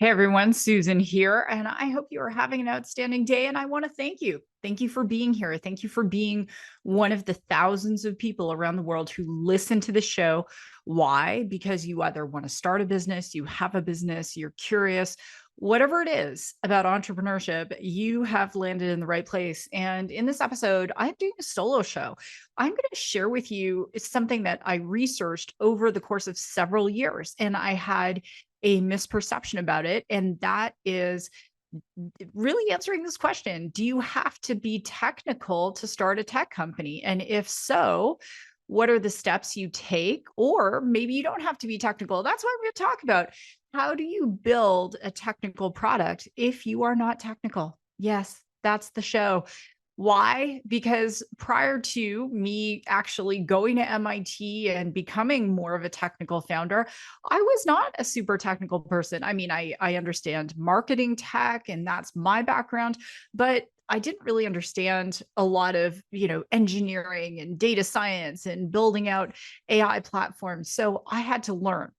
Hey everyone, Susan here, and I hope you are having an outstanding day. And I want to thank you. Thank you for being here. Thank you for being one of the thousands of people around the world who listen to the show. Why? Because you either want to start a business, you have a business, you're curious, whatever it is about entrepreneurship, you have landed in the right place. And in this episode, I'm doing a solo show. I'm going to share with you something that I researched over the course of several years, and I had a misperception about it. And that is really answering this question. Do you have to be technical to start a tech company? And if so, what are the steps you take? Or maybe you don't have to be technical. That's what I'm going to talk about. How do you build a technical product if you are not technical? Yes, that's the show. Why? Because prior to me actually going to MIT and becoming more of a technical founder, I was not a super technical person. I mean, I understand marketing tech, and that's my background, but I didn't really understand a lot of, engineering and data science and building out AI platforms. So I had to learn.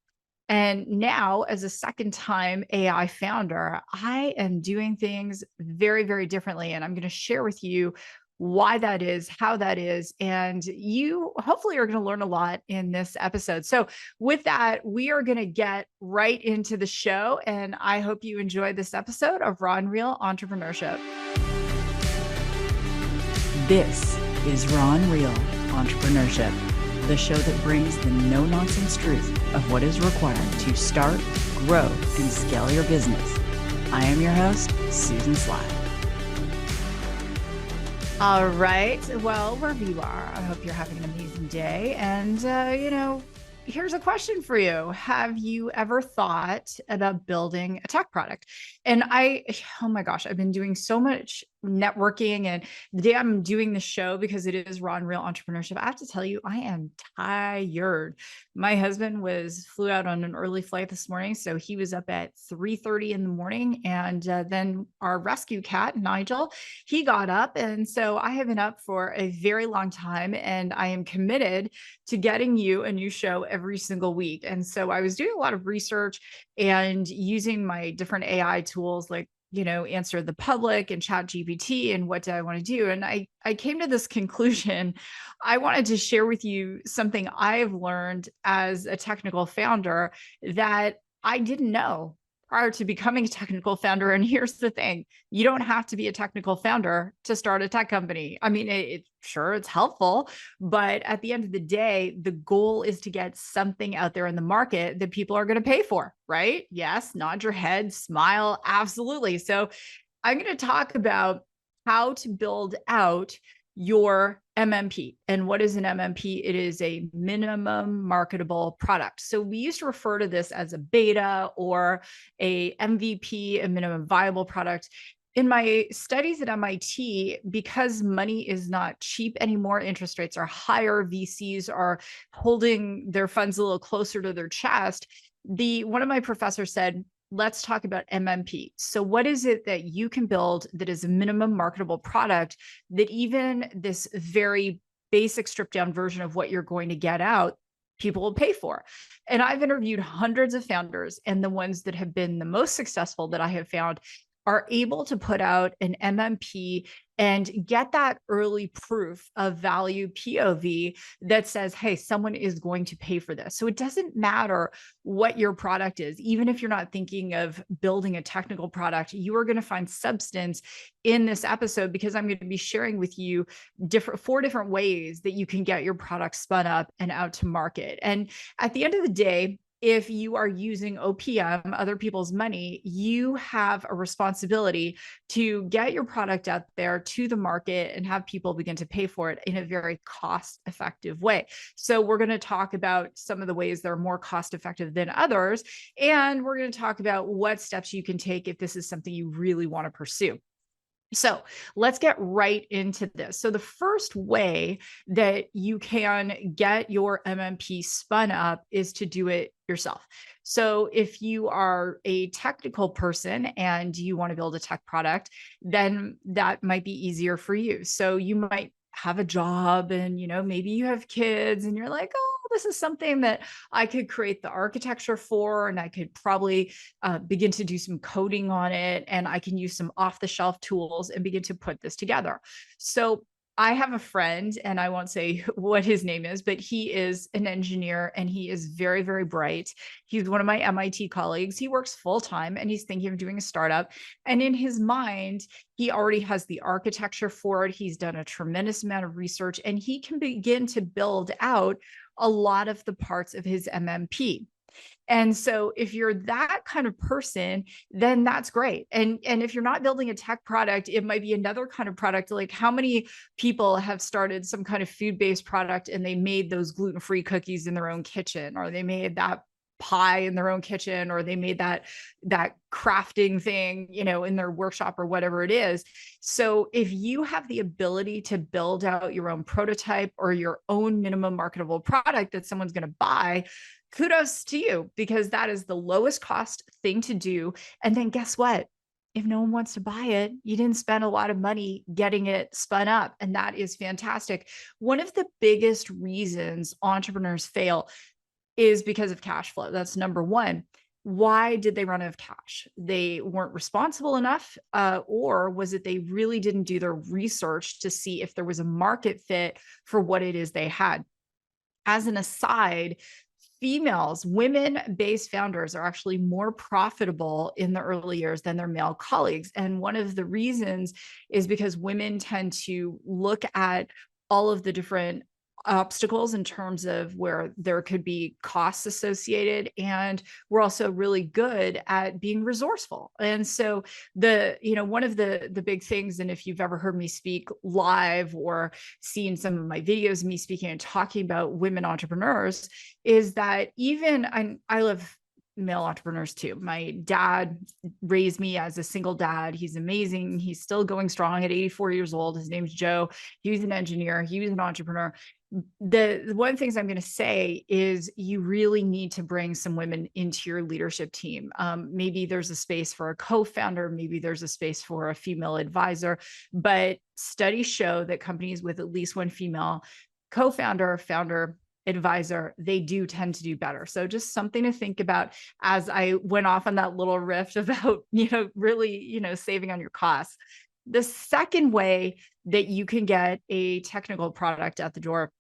And now, as a second time AI founder, I am doing things very, very differently. And I'm going to share with you why that is, how that is. And you hopefully are going to learn a lot in this episode. So, with that, we are going to get right into the show. And I hope you enjoy this episode of Raw and Real Entrepreneurship. This is Raw and Real Entrepreneurship, the show that brings the no-nonsense truth of what is required to start, grow, and scale your business. I am your host, Susan Sly. All right. Well, wherever you are, I hope you're having an amazing day. And, here's a question for you. Have you ever thought about building a tech product? And oh my gosh, I've been doing so much networking, and the day I'm doing the show, because it is Raw and Real Entrepreneurship, I have to tell you, I am tired. My husband flew out on an early flight this morning. So he was up at 3:30 in the morning. And then our rescue cat, Nigel, he got up. And so I have been up for a very long time, and I am committed to getting you a new show every single week. And so I was doing a lot of research and using my different AI tools like, Answer the Public and Chat GPT, and what do I want to do? And I came to this conclusion. I wanted to share with you something I've learned as a technical founder that I didn't know prior to becoming a technical founder. And here's the thing: you don't have to be a technical founder to start a tech company. I mean, sure, it's helpful, but at the end of the day, the goal is to get something out there in the market that people are going to pay for, right? Yes, nod your head, smile. Absolutely. So I'm going to talk about how to build out your MMP. And what is an MMP? It is a minimum marketable product. So we used to refer to this as a beta or a MVP, a minimum viable product. In my studies at MIT, because money is not cheap anymore, interest rates are higher, VCs are holding their funds a little closer to their chest. One of my professors said, let's talk about MMP. So what is it that you can build that is a minimum marketable product that even this very basic stripped down version of what you're going to get out, people will pay for? And I've interviewed hundreds of founders, and the ones that have been the most successful that I have found are able to put out an MMP and get that early proof of value POV that says, hey, someone is going to pay for this. So it doesn't matter what your product is. Even if you're not thinking of building a technical product, you are going to find substance in this episode, because I'm going to be sharing with you four different ways that you can get your product spun up and out to market. And at the end of the day, if you are using OPM, other people's money, you have a responsibility to get your product out there to the market and have people begin to pay for it in a very cost-effective way. So we're going to talk about some of the ways that are more cost-effective than others. And we're going to talk about what steps you can take if this is something you really want to pursue. So let's get right into this. So the first way that you can get your MMP spun up is to do it yourself. So if you are a technical person and you want to build a tech product, then that might be easier for you. So you might have a job, and maybe you have kids, and you're like, oh, this is something that I could create the architecture for, and I could probably begin to do some coding on it, and I can use some off the shelf tools and begin to put this together. So I have a friend, and I won't say what his name is, but he is an engineer and he is very, very bright. He's one of my MIT colleagues. He works full time and he's thinking of doing a startup. And in his mind, he already has the architecture for it. He's done a tremendous amount of research and he can begin to build out a lot of the parts of his MMP. And so if you're that kind of person, then that's great. And if you're not building a tech product, it might be another kind of product. Like how many people have started some kind of food-based product and they made those gluten-free cookies in their own kitchen, or they made that pie in their own kitchen, or they made that crafting thing, in their workshop or whatever it is. So if you have the ability to build out your own prototype or your own minimum marketable product that someone's going to buy, kudos to you, because that is the lowest cost thing to do. And then guess what? If no one wants to buy it, you didn't spend a lot of money getting it spun up. And that is fantastic. One of the biggest reasons entrepreneurs fail is because of cash flow. That's number one. Why did they run out of cash? They weren't responsible enough, or was it they really didn't do their research to see if there was a market fit for what it is they had? As an aside, women-based founders are actually more profitable in the early years than their male colleagues. And one of the reasons is because women tend to look at all of the different obstacles in terms of where there could be costs associated. And we're also really good at being resourceful. And so one of the big things, and if you've ever heard me speak live or seen some of my videos, me speaking and talking about women entrepreneurs, is that I love male entrepreneurs too. My dad raised me as a single dad. He's amazing. He's still going strong at 84 years old. His name's Joe. He was an engineer. He was an entrepreneur. The one of the things I'm going to say is you really need to bring some women into your leadership team. Maybe there's a space for a co-founder, maybe there's a space for a female advisor, but studies show that companies with at least one female co-founder, founder, advisor, they do tend to do better. So just something to think about as I went off on that little riff about, really, saving on your costs. The second way that you can get a technical product at the door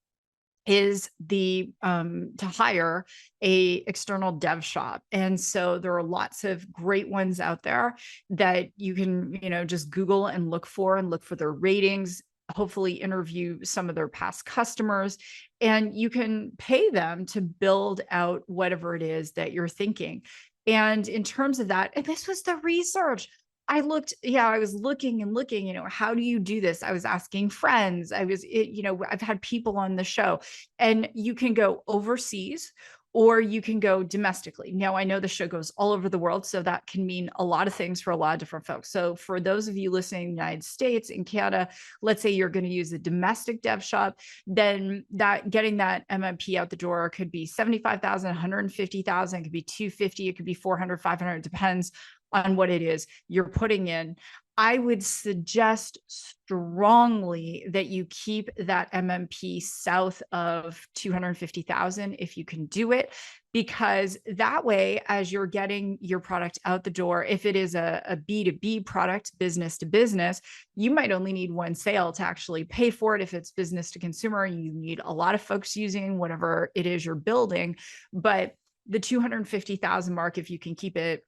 is to hire a external dev shop. And so there are lots of great ones out there that you can, just Google and look for their ratings, hopefully interview some of their past customers, and you can pay them to build out whatever it is that you're thinking. And in terms of that, and this was the research, I was looking and looking, how do you do this? I was asking friends. I've had people on the show, and you can go overseas or you can go domestically. Now, I know the show goes all over the world, so that can mean a lot of things for a lot of different folks. So for those of you listening in the United States and Canada, let's say you're going to use a domestic dev shop, then getting that MMP out the door could be 75,000, 150,000, it could be 250, it could be 400, 500, it depends on what it is you're putting in. I would suggest strongly that you keep that MMP south of 250,000 if you can do it, because that way, as you're getting your product out the door, if it is a B2B product, business to business, you might only need one sale to actually pay for it. If it's business to consumer, you need a lot of folks using whatever it is you're building. But the 250,000 mark, if you can keep it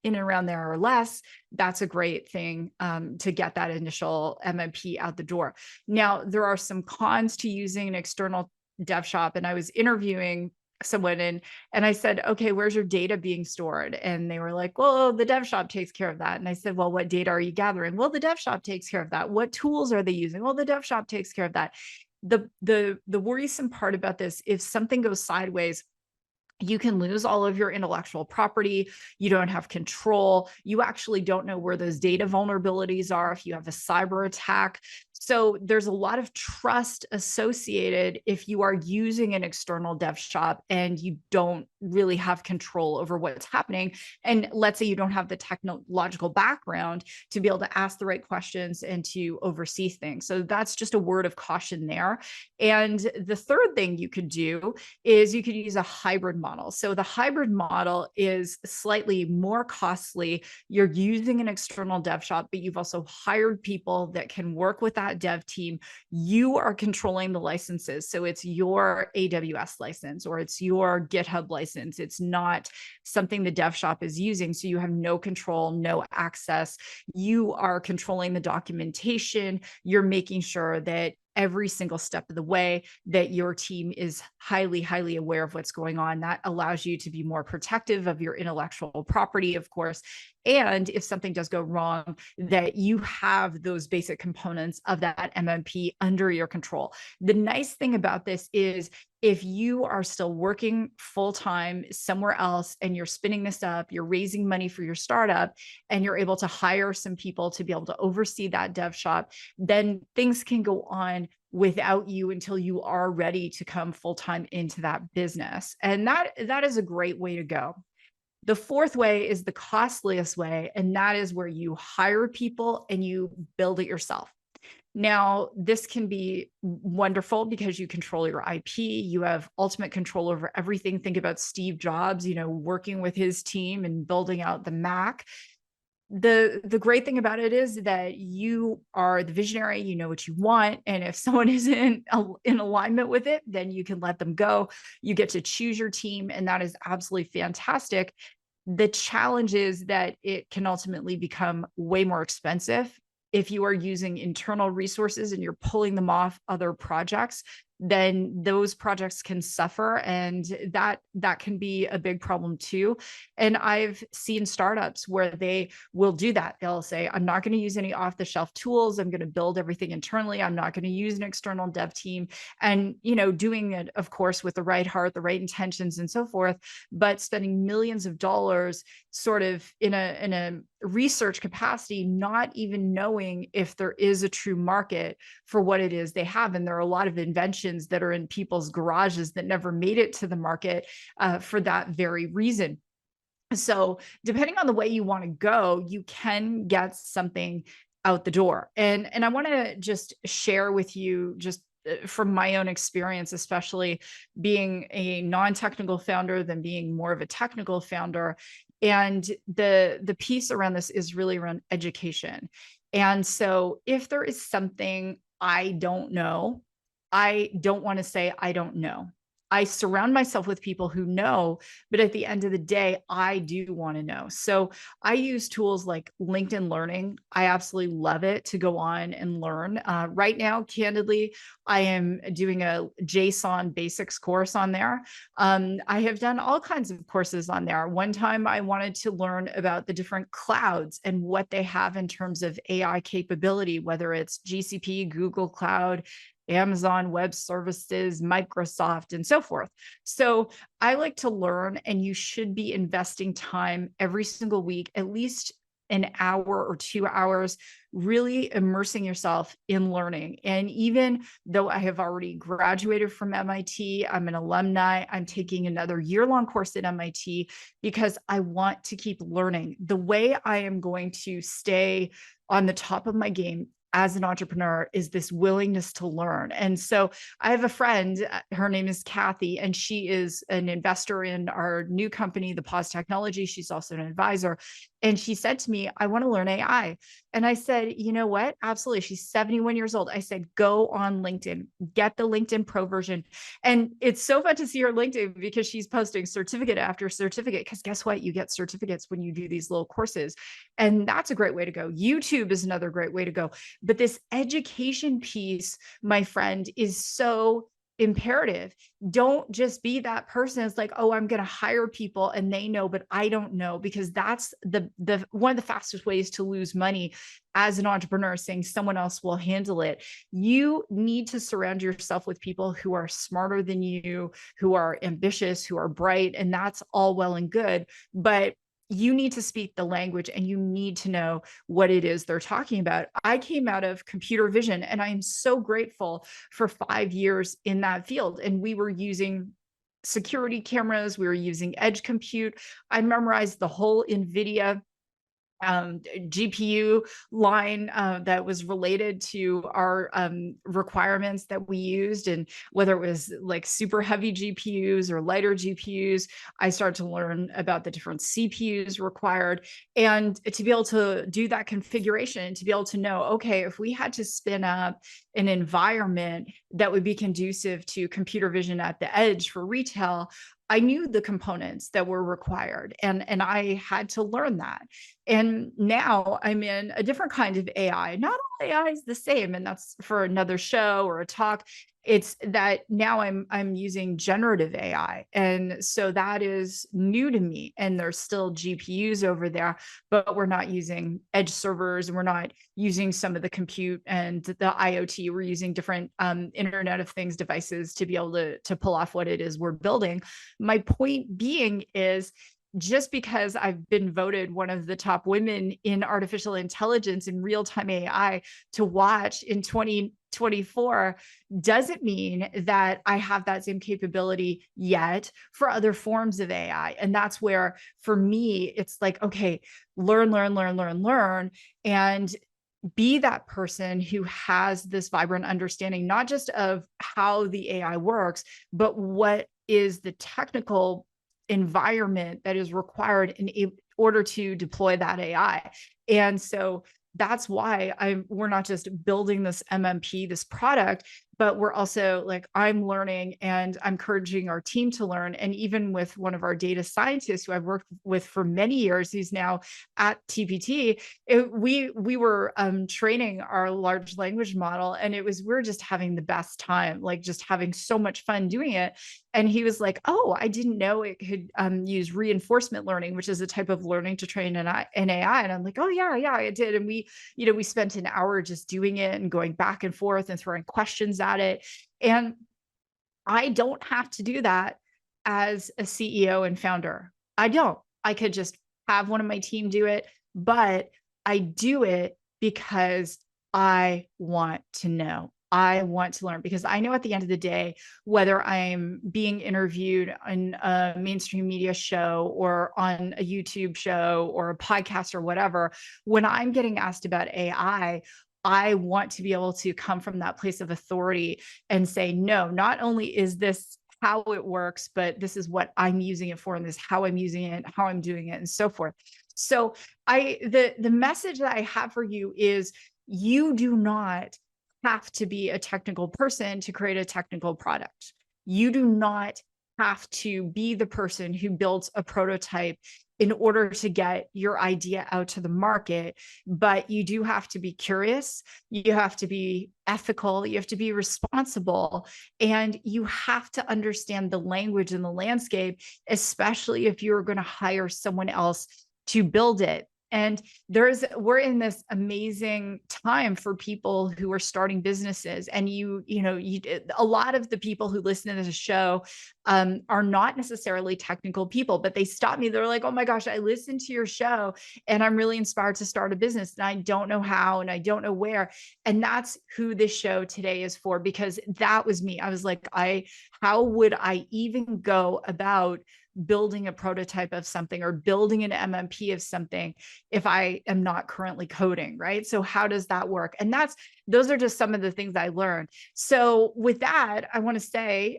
in and around there or less, that's a great thing to get that initial MMP out the door. Now, there are some cons to using an external dev shop, and I was interviewing someone and I said, okay, where's your data being stored? And they were like, well, the dev shop takes care of that. And I said, well, what data are you gathering? Well, the dev shop takes care of that. What tools are they using? Well, the dev shop takes care of that. The worrisome part about this, if something goes sideways, you can lose all of your intellectual property. You don't have control. You actually don't know where those data vulnerabilities are if you have a cyber attack. So there's a lot of trust associated if you are using an external dev shop and you don't really have control over what's happening. And let's say you don't have the technological background to be able to ask the right questions and to oversee things. So that's just a word of caution there. And the third thing you could do is you could use a hybrid model. So the hybrid model is slightly more costly. You're using an external dev shop, but you've also hired people that can work with that dev team. You are controlling the licenses. So it's your AWS license or it's your GitHub license. It's not something the dev shop is using. So you have no control, no access. You are controlling the documentation. You're making sure that every single step of the way that your team is highly, highly aware of what's going on. That allows you to be more protective of your intellectual property, of course. And if something does go wrong, that you have those basic components of that MMP under your control. The nice thing about this is if you are still working full-time somewhere else and you're spinning this up, you're raising money for your startup, and you're able to hire some people to be able to oversee that dev shop, then things can go on without you until you are ready to come full-time into that business. And that is a great way to go. The fourth way is the costliest way, and that is where you hire people and you build it yourself. Now, this can be wonderful because you control your IP. You have ultimate control over everything. Think about Steve Jobs, working with his team and building out the Mac. The great thing about it is that you are the visionary, you know what you want. And if someone isn't in alignment with it, then you can let them go. You get to choose your team, and that is absolutely fantastic. The challenge is that it can ultimately become way more expensive if you are using internal resources and you're pulling them off other projects. Then those projects can suffer, and that can be a big problem too. And I've seen startups where they will do that. They'll say, I'm not going to use any off-the-shelf tools. I'm going to build everything internally. I'm not going to use an external dev team. And doing it, of course, with the right heart, the right intentions, and so forth, but spending millions of dollars sort of in a research capacity, not even knowing if there is a true market for what it is they have. And there are a lot of inventions that are in people's garages that never made it to the market for that very reason. So depending on the way you want to go, you can get something out the door. And I want to just share with you just from my own experience, especially being a non-technical founder than being more of a technical founder. And the piece around this is really around education. And so if there is something I don't know, I don't want to say I don't know. I surround myself with people who know, but at the end of the day, I do want to know. So I use tools like LinkedIn Learning. I absolutely love it to go on and learn. Right now, candidly, I am doing a JSON basics course on there. I have done all kinds of courses on there. One time I wanted to learn about the different clouds and what they have in terms of AI capability, whether it's GCP, Google Cloud, Amazon Web Services, Microsoft, and so forth. So I like to learn, and you should be investing time every single week, at least an hour or 2 hours, really immersing yourself in learning. And even though I have already graduated from MIT, I'm an alumni, I'm taking another year-long course at MIT because I want to keep learning. The way I am going to stay on the top of my game as an entrepreneur is this willingness to learn. And so I have a friend, her name is Kathy, and she is an investor in our new company, the Pause Technology. She's also an advisor. And she said to me, I want to learn AI. And I said, you know what? Absolutely. She's 71 years old. I said, go on LinkedIn, get the LinkedIn Pro version. And it's so fun to see her LinkedIn because she's posting certificate after certificate. Because guess what? You get certificates when you do these little courses. And that's a great way to go. YouTube is another great way to go. But this education piece, my friend, is so imperative. Don't just be that person that's like, oh, I'm going to hire people and they know, but I don't know, because that's the one of the fastest ways to lose money as an entrepreneur, saying someone else will handle it. You need to surround yourself with people who are smarter than you, who are ambitious, who are bright, and that's all well and good. But you need to speak the language and you need to know what it is they're talking about. I came out of computer vision and I am so grateful for 5 years in that field. And we were using security cameras, we were using edge compute. I memorized the whole NVIDIA GPU line that was related to our requirements that we used, and whether it was like super heavy GPUs or lighter GPUs. I started to learn about the different CPUs required, and to be able to do that configuration, to be able to know, okay, if we had to spin up an environment that would be conducive to computer vision at the edge for retail, I knew the components that were required, and I had to learn that. And now I'm in a different kind of AI. Not all AI is the same, and that's for another show or a talk. It's that now I'm using generative AI. And so that is new to me. And there's still GPUs over there, but we're not using edge servers, and we're not using some of the compute and the IoT. We're using different Internet of Things devices to be able to pull off what it is we're building. My point being is, just because I've been voted one of the top women in artificial intelligence and real-time AI to watch in 2024 doesn't mean that I have that same capability yet for other forms of AI. And that's where, for me, it's like, okay, learn, and be that person who has this vibrant understanding, not just of how the AI works, but what is the technical environment that is required in order to deploy that AI. And so that's why we're not just building this MMP, this product, but we're also like, I'm learning and I'm encouraging our team to learn. And even with one of our data scientists who I've worked with for many years, he's now at TPT, we were training our large language model, and we're just having the best time, like just having so much fun doing it. And he was like, oh, I didn't know it could use reinforcement learning, which is a type of learning to train an AI. And I'm like, oh yeah, it did. And we spent an hour just doing it and going back and forth and throwing questions at it. And I don't have to do that as a CEO and founder. I don't. I could just have one of my team do it, but I do it because I want to know. I want to learn, because I know at the end of the day, whether I'm being interviewed on a mainstream media show or on a YouTube show or a podcast or whatever, when I'm getting asked about AI, I want to be able to come from that place of authority and say, no, not only is this how it works, but this is what I'm using it for, and this is how I'm using it, how I'm doing it, and so forth. So the message that I have for you is, you do not have to be a technical person to create a technical product. You do not have to be the person who builds a prototype in order to get your idea out to the market, but you do have to be curious, you have to be ethical, you have to be responsible, and you have to understand the language and the landscape, especially if you're going to hire someone else to build it. And we're in this amazing time for people who are starting businesses. And a lot of the people who listen to this show are not necessarily technical people, but they stop me. They're like, oh my gosh, I listened to your show and I'm really inspired to start a business, and I don't know how, and I don't know where. And that's who this show today is for, because that was me. I was like, how would I even go about building a prototype of something or building an MMP of something if I am not currently coding, right? So how does that work? And those are just some of the things I learned. So with that, I want to say,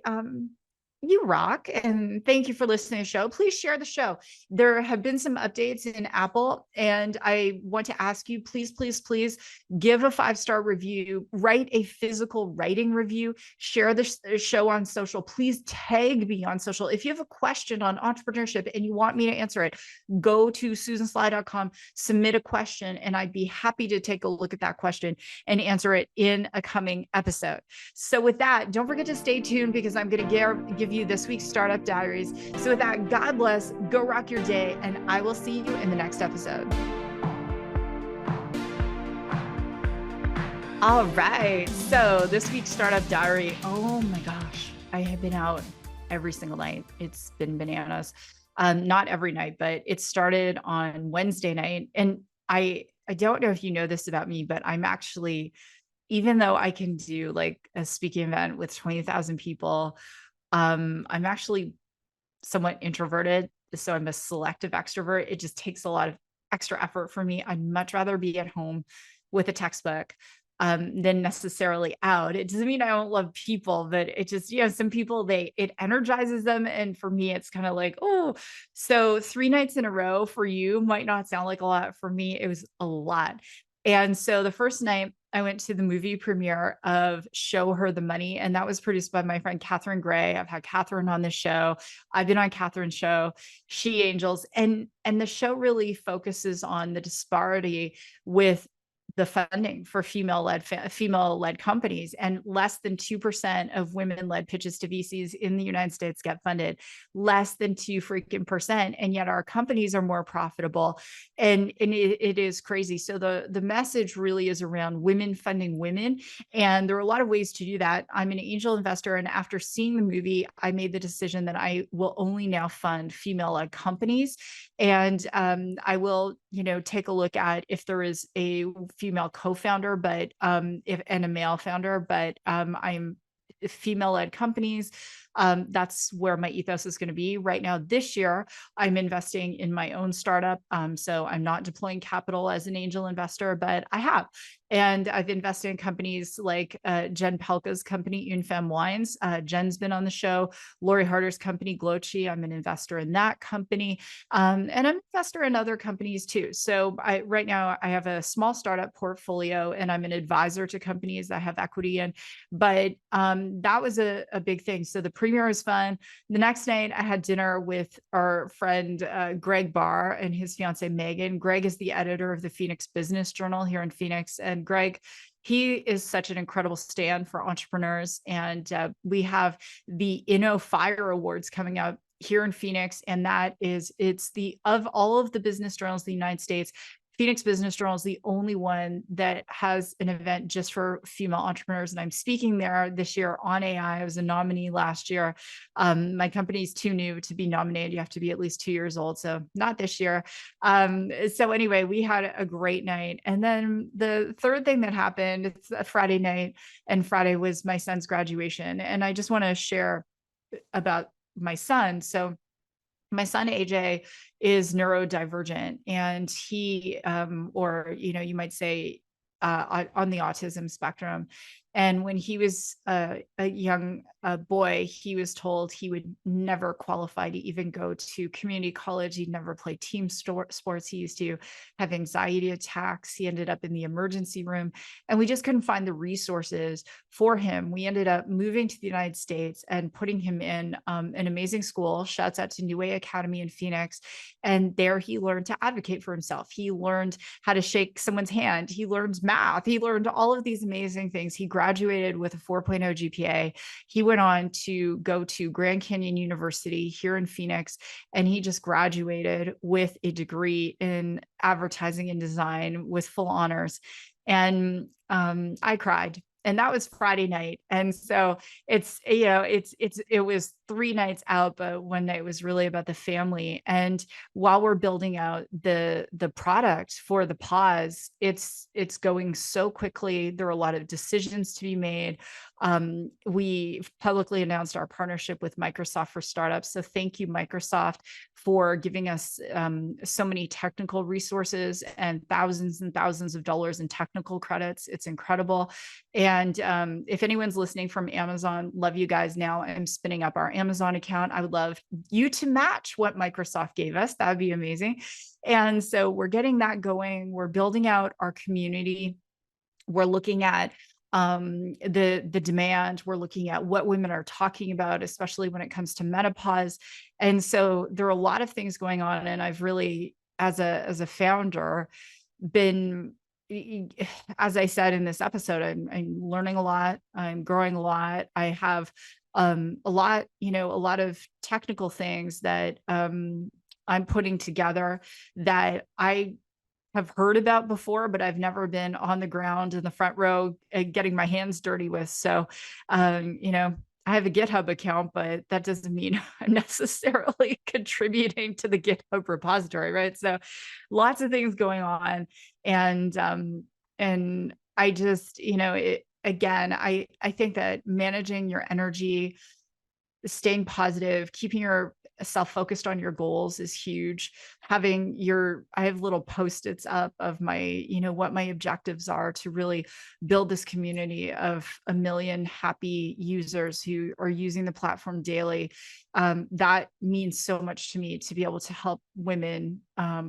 You rock. And thank you for listening to the show. Please share the show. There have been some updates in Apple, and I want to ask you, please, please, please give a 5-star review, write a physical writing review, share the show on social. Please tag me on social. If you have a question on entrepreneurship and you want me to answer it, go to susansly.com, submit a question, and I'd be happy to take a look at that question and answer it in a coming episode. So with that, don't forget to stay tuned because I'm going to give you this week's Startup Diaries. So with that, God bless, go rock your day, and I will see you in the next episode. All right. So this week's Startup Diary, oh my gosh, I have been out every single night. It's been bananas. Not every night, but it started on Wednesday night. And I don't know if you know this about me, but I'm actually, even though I can do like a speaking event with 20,000 people, I'm actually somewhat introverted. So I'm a selective extrovert. It just takes a lot of extra effort for me. I'd much rather be at home with a textbook than necessarily out. It doesn't mean I don't love people, but it just, some people, it energizes them. And for me, it's kind of like, oh, so 3 nights in a row for you might not sound like a lot. For me, it was a lot. And so the first night I went to the movie premiere of Show Her the Money, and that was produced by my friend Catherine Gray. I've had Catherine on the show. I've been on Catherine's show, She Angels, and the show really focuses on the disparity with the funding for female-led companies, and less than 2% of women-led pitches to VCs in the United States get funded, less than 2%, and yet our companies are more profitable, and it is crazy. So the message really is around women funding women, and there are a lot of ways to do that. I'm an angel investor, and after seeing the movie, I made the decision that I will only now fund female-led companies, and I will, take a look at if there is a female co-founder, but and a male founder, but I'm female-led companies. That's where my ethos is going to be right now. This year, I'm investing in my own startup. So I'm not deploying capital as an angel investor, but I have. And I've invested in companies like Jen Pelka's company, Unfem Wines. Jen's been on the show. Lori Harder's company, Glochi. I'm an investor in that company. And I'm an investor in other companies too. So right now I have a small startup portfolio, and I'm an advisor to companies that have equity in. But that was a big thing. So the premiere was fun. The next night I had dinner with our friend Greg Barr and his fiance Megan. Greg is the editor of the Phoenix Business Journal here in Phoenix. And Greg, he is such an incredible stand for entrepreneurs. And we have the Fire Awards coming up here in Phoenix. And of all of the business journals in the United States, Phoenix Business Journal is the only one that has an event just for female entrepreneurs. And I'm speaking there this year on AI. I was a nominee last year. My company is too new to be nominated. You have to be at least 2 years old. So not this year. So anyway, we had a great night. And then the third thing that happened, it's a Friday night, and Friday was my son's graduation. And I just want to share about my son. So my son AJ is neurodivergent, and he, or you might say, on the autism spectrum. And when he was a young boy, he was told he would never qualify to even go to community college. He'd never play team sports. He used to have anxiety attacks. He ended up in the emergency room, and we just couldn't find the resources for him. We ended up moving to the United States and putting him in an amazing school. Shouts out to New Way Academy in Phoenix. And there he learned to advocate for himself. He learned how to shake someone's hand. He learned math. He learned all of these amazing things. He graduated with a 4.0 GPA. He went on to go to Grand Canyon University here in Phoenix, and he just graduated with a degree in advertising and design with full honors. And I cried. And that was Friday night. And so it was 3 nights out, but one night was really about the family. And while we're building out the product for the pause, it's going so quickly. There are a lot of decisions to be made. We publicly announced our partnership with Microsoft for startups. So thank you, Microsoft, for giving us so many technical resources and thousands of dollars in technical credits. It's incredible. And if anyone's listening from Amazon, love you guys. Now I'm spinning up our Amazon account. I would love you to match what Microsoft gave us. That would be amazing. And so we're getting that going. We're building out our community. We're looking at the demand. We're looking at what women are talking about, especially when it comes to menopause. And so there are a lot of things going on. And I've really, as a founder, been, as I said in this episode, I'm learning a lot. I'm growing a lot. I have a lot of technical things that I'm putting together that I have heard about before, but I've never been on the ground in the front row getting my hands dirty with. So, I have a GitHub account, but that doesn't mean I'm necessarily contributing to the GitHub repository, right? So lots of things going on. And I just, again, I think that managing your energy, staying positive, keeping yourself focused on your goals is huge. I have little Post-its up of my, what my objectives are to really build this community of 1 million happy users who are using the platform daily. That means so much to me to be able to help women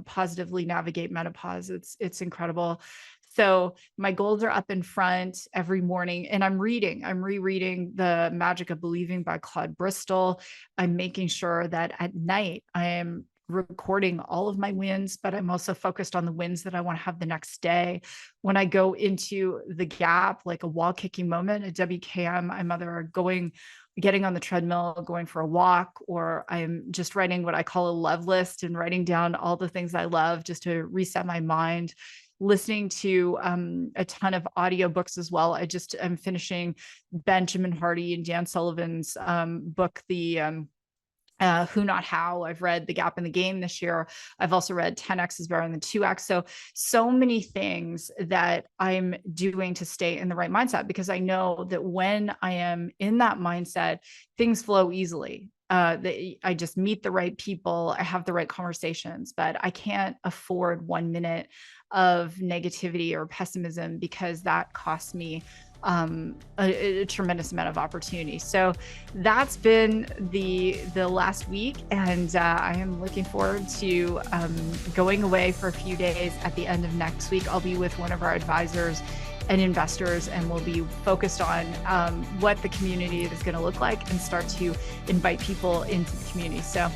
positively navigate menopause. It's incredible. So my goals are up in front every morning, and I'm rereading The Magic of Believing by Claude Bristol. I'm making sure that at night I am recording all of my wins, but I'm also focused on the wins that I want to have the next day. When I go into the gap, like a wall kicking moment at WKM, I'm either getting on the treadmill, going for a walk, or I'm just writing what I call a love list and writing down all the things I love just to reset my mind. Listening to a ton of audiobooks as well. I'm finishing Benjamin Hardy and Dan Sullivan's book, Who Not How. I've read The Gap in the Game this year. I've also read 10X is better than 2X. So many things that I'm doing to stay in the right mindset, because I know that when I am in that mindset, things flow easily. I just meet the right people. I have the right conversations, but I can't afford 1 minute of negativity or pessimism, because that costs me a tremendous amount of opportunity. So that's been the last week, and I am looking forward to going away for a few days at the end of next week. I'll be with one of our advisors and investors, and we'll be focused on what the community is going to look like and start to invite people into the community. So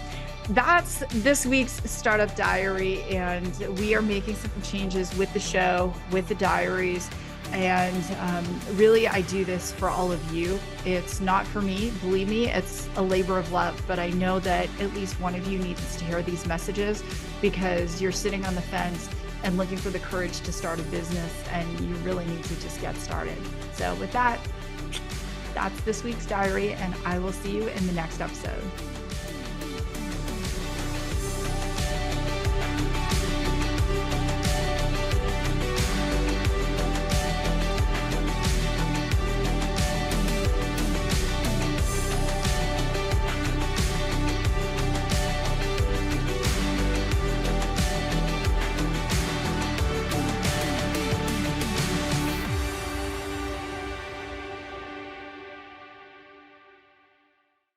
that's this week's Startup Diary, and we are making some changes with the show, with the diaries. And really, I do this for all of you. It's not for me, believe me, it's a labor of love, but I know that at least one of you needs to hear these messages, because you're sitting on the fence and looking for the courage to start a business, and you really need to just get started. So with that, that's this week's diary, and I will see you in the next episode.